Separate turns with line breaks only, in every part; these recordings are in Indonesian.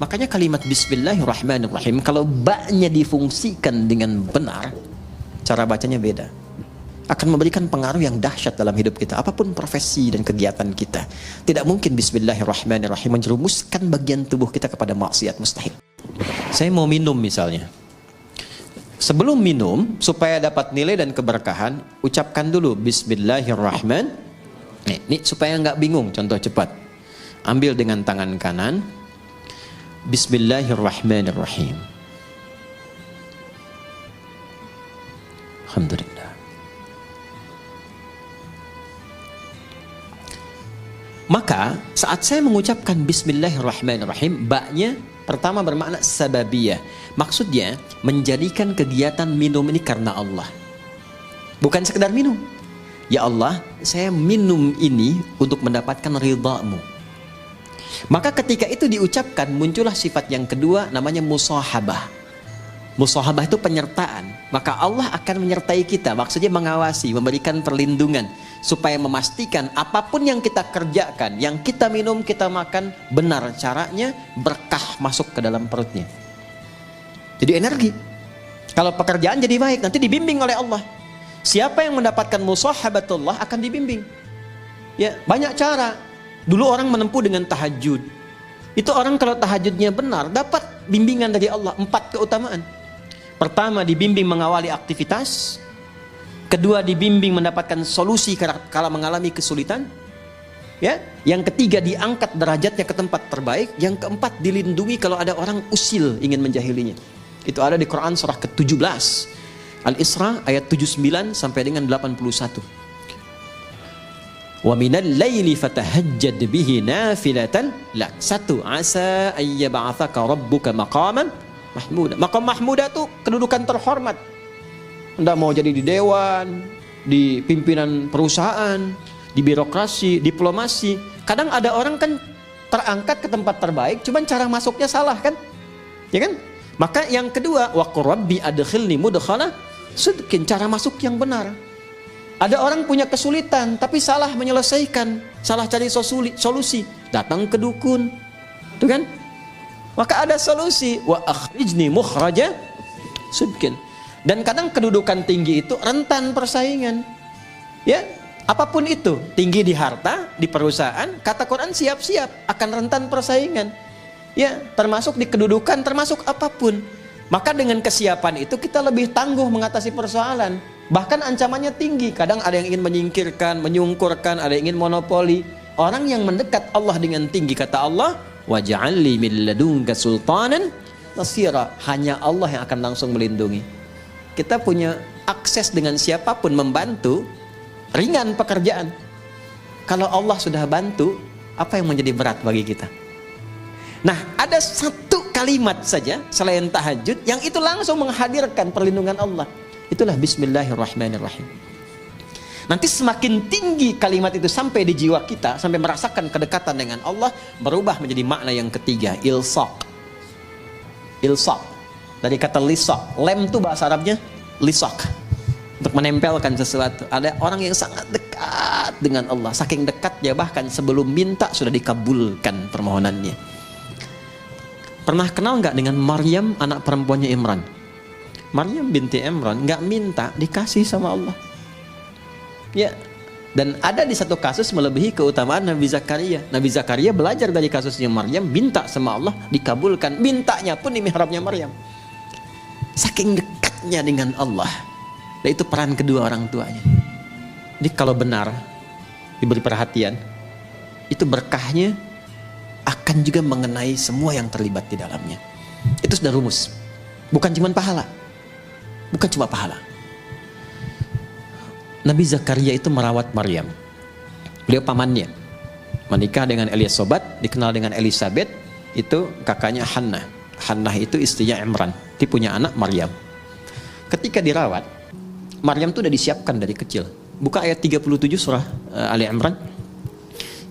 Makanya kalimat Bismillahirrahmanirrahim, kalau ba-nya difungsikan dengan benar, cara bacanya beda. Akan memberikan pengaruh yang dahsyat dalam hidup kita. Apapun profesi dan kegiatan kita, tidak mungkin Bismillahirrahmanirrahim menjerumuskan bagian tubuh kita kepada maksiat, mustahil. Saya mau minum misalnya. Sebelum minum, supaya dapat nilai dan keberkahan, ucapkan dulu Bismillahirrahmanirrahim. Ini supaya nggak bingung, contoh cepat. Ambil dengan tangan kanan, Bismillahirrahmanirrahim. Alhamdulillah. Maka saat saya mengucapkan Bismillahirrahmanirrahim, ba-nya pertama bermakna sababiyah. Maksudnya menjadikan kegiatan minum ini karena Allah. Bukan sekedar minum. Ya Allah, saya minum ini untuk mendapatkan ridha-Mu. Maka ketika itu diucapkan, muncullah sifat yang kedua, namanya musahabah. Musahabah itu penyertaan. Maka Allah akan menyertai kita, maksudnya mengawasi, memberikan perlindungan, supaya memastikan apapun yang kita kerjakan, yang kita minum, kita makan, benar caranya, berkah masuk ke dalam perutnya. Jadi energi. Kalau pekerjaan jadi baik, nanti dibimbing oleh Allah. Siapa yang mendapatkan musahabatullah akan dibimbing. Ya, banyak cara. Dulu orang menempuh dengan tahajud. Itu orang kalau tahajudnya benar, dapat bimbingan dari Allah. 4 keutamaan. Pertama, dibimbing mengawali aktivitas. Kedua, dibimbing mendapatkan solusi kalau mengalami kesulitan. Ya, yang ketiga, diangkat derajatnya ke tempat terbaik. Yang keempat, dilindungi kalau ada orang usil ingin menjahilinya. Itu ada di Quran surah ke-17 Al-Isra ayat 79 sampai dengan 81. Wa minal laili fatahajjad bihi nafilatan lak. 1, asa ayyab'atsaka rabbuka maqaman mahmuda. Maqam mahmuda itu kedudukan terhormat. Anda mau jadi di dewan, di pimpinan perusahaan, di birokrasi, diplomasi. Kadang ada orang kan terangkat ke tempat terbaik, cuman cara masuknya salah kan? Ya kan? Maka yang kedua, wa qur rabbi adkhilni mudkhala sidqin, cara masuk yang benar. Ada orang punya kesulitan tapi salah menyelesaikan, salah cari solusi, datang ke dukun. Itu kan? Maka ada solusi, wa akhrijni mukhraja sidqin. Dan kadang kedudukan tinggi itu rentan persaingan. Ya, apapun itu, tinggi di harta, di perusahaan, kata Quran siap-siap akan rentan persaingan. Ya, termasuk di kedudukan, termasuk apapun. Maka dengan kesiapan itu kita lebih tangguh mengatasi persoalan. Bahkan ancamannya tinggi. Kadang ada yang ingin menyingkirkan, menyungkurkan, ada yang ingin monopoli. Orang yang mendekat Allah dengan tinggi, kata Allah, waj'alli min ladunka sultanan nasira. Hanya Allah yang akan langsung melindungi. Kita punya akses dengan siapapun membantu, ringan pekerjaan. Kalau Allah sudah bantu, apa yang menjadi berat bagi kita? Nah, ada satu kalimat saja selain tahajud yang itu langsung menghadirkan perlindungan Allah. Itulah Bismillahirrahmanirrahim. Nanti semakin tinggi kalimat itu sampai di jiwa kita, sampai merasakan kedekatan dengan Allah, berubah menjadi makna yang ketiga, ilsaq. Ilsaq dari kata lisaq. Lem itu bahasa Arabnya lisaq, untuk menempelkan sesuatu. Ada orang yang sangat dekat dengan Allah, saking dekatnya bahkan sebelum minta sudah dikabulkan permohonannya. Pernah kenal nggak dengan Maryam, anak perempuannya Imran? Maryam binti Imran nggak minta, dikasih sama Allah. Ya, dan ada di satu kasus melebihi keutamaan Nabi Zakaria. Nabi Zakaria belajar dari kasusnya Maryam, minta sama Allah, dikabulkan. Mintanya pun di mihrabnya Maryam. Saking dekatnya dengan Allah. Dan itu peran kedua orang tuanya. Jadi kalau benar diberi perhatian, itu berkahnya akan juga mengenai semua yang terlibat di dalamnya. Itu sudah rumus. Bukan cuma pahala. Bukan cuma pahala. Nabi Zakaria itu merawat Maryam. Beliau pamannya. Menikah dengan Elizabeth, dikenal dengan Elizabeth, itu kakaknya Hannah. Hannah itu istrinya Imran. Dia punya anak Maryam. Ketika dirawat, Maryam itu sudah disiapkan dari kecil. Buka ayat 37 surah Ali Imran.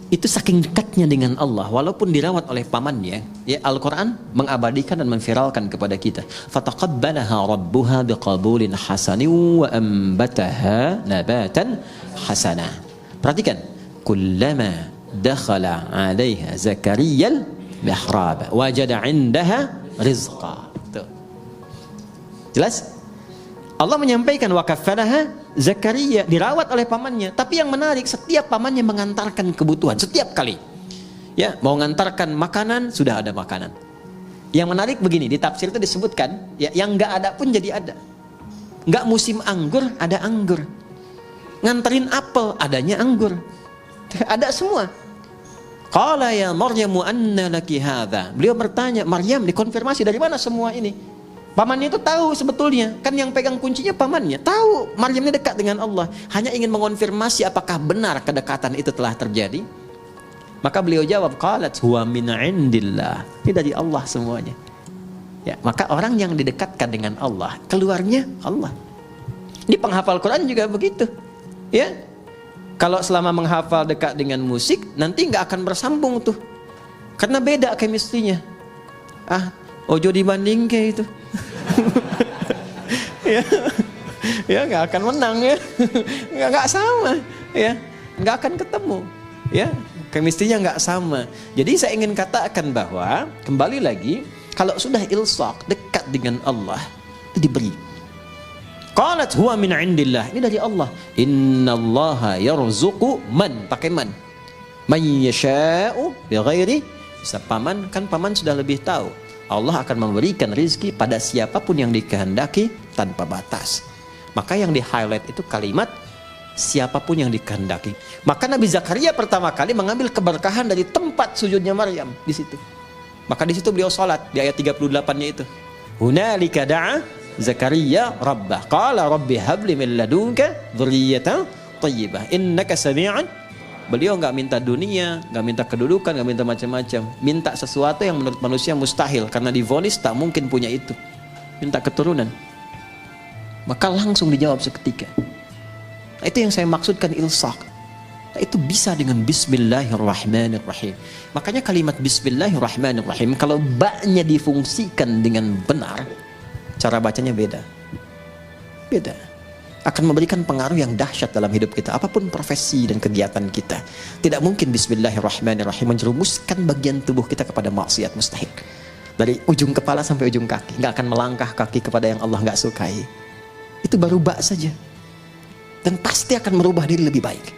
Itu saking dekatnya dengan Allah, walaupun dirawat oleh pamannya, ya, Al-Quran mengabadikan dan memviralkan kepada kita. Fataqabbalaha rabbuha biqabulin hasanin wa ambataha nabatan hasana. Perhatikan, kullama dakhala 'alaiha Zakariyal mihraba wajada 'indaha rizqa. Tuh. Jelas? Allah menyampaikan wa kaffalaha Zakaria, dirawat oleh pamannya. Tapi yang menarik, setiap pamannya mengantarkan kebutuhan setiap kali. Ya, mau ngantarkan makanan, sudah ada makanan. Yang menarik begini, di tafsir itu disebutkan, ya, yang nggak ada pun jadi ada. Nggak musim anggur, ada anggur. Nganterin apel, adanya anggur. Ada semua. Qala ya Maryamu anna laki hadza. Beliau bertanya, Maryam, dikonfirmasi dari mana semua ini? Pamannya itu tahu sebetulnya, kan yang pegang kuncinya pamannya. Tahu Maryam ini dekat dengan Allah, hanya ingin mengonfirmasi apakah benar kedekatan itu telah terjadi. Maka beliau jawab, qalat huwa min indillah. Ini dari Allah semuanya. Ya, maka orang yang didekatkan dengan Allah, keluarnya Allah. Ini penghafal Quran juga begitu. Ya. Kalau selama menghafal dekat dengan musik, nanti nggak akan bersambung tuh. Karena beda chemistry-nya. Ojo dibanding kayak itu. Ya nggak akan menang ya. Nggak sama ya. Nggak akan ketemu ya. Chemistry-nya nggak sama. Jadi saya ingin katakan bahwa kembali lagi, kalau sudah ilsaq, dekat dengan Allah, itu diberi. Qalat huwa min indillah. Ini dari Allah. Innallaha yarzuqu man, pakai man. Man yasha'u bighairi hisab. Paman sudah lebih tahu. Allah akan memberikan rizki pada siapapun yang dikehendaki tanpa batas. Maka yang di-highlight itu kalimat siapapun yang dikehendaki. Maka Nabi Zakaria pertama kali mengambil keberkahan dari tempat sujudnya Maryam di situ. Maka di situ beliau salat di ayat 38-nya itu. Hunalika da'a Zakaria rabbah qala rabbi habli min ladunka dzurriyyatan thayyibah innaka sami'un. Beliau nggak minta dunia, nggak minta kedudukan, nggak minta macam-macam. Minta sesuatu yang menurut manusia mustahil, karena divonis tak mungkin punya itu. Minta keturunan. Maka langsung dijawab seketika. Nah, itu yang saya maksudkan ilsaq. Nah, itu bisa dengan Bismillahirrahmanirrahim. Makanya kalimat Bismillahirrahmanirrahim, kalau ba-nya difungsikan dengan benar, cara bacanya beda. Beda. Akan memberikan pengaruh yang dahsyat dalam hidup kita, apapun profesi dan kegiatan kita. Tidak mungkin Bismillahirrahmanirrahim menjerumuskan bagian tubuh kita kepada maksiat, mustahil. Dari ujung kepala sampai ujung kaki, nggak akan melangkah kaki kepada yang Allah nggak sukai. Itu baru ba saja, dan pasti akan merubah diri lebih baik.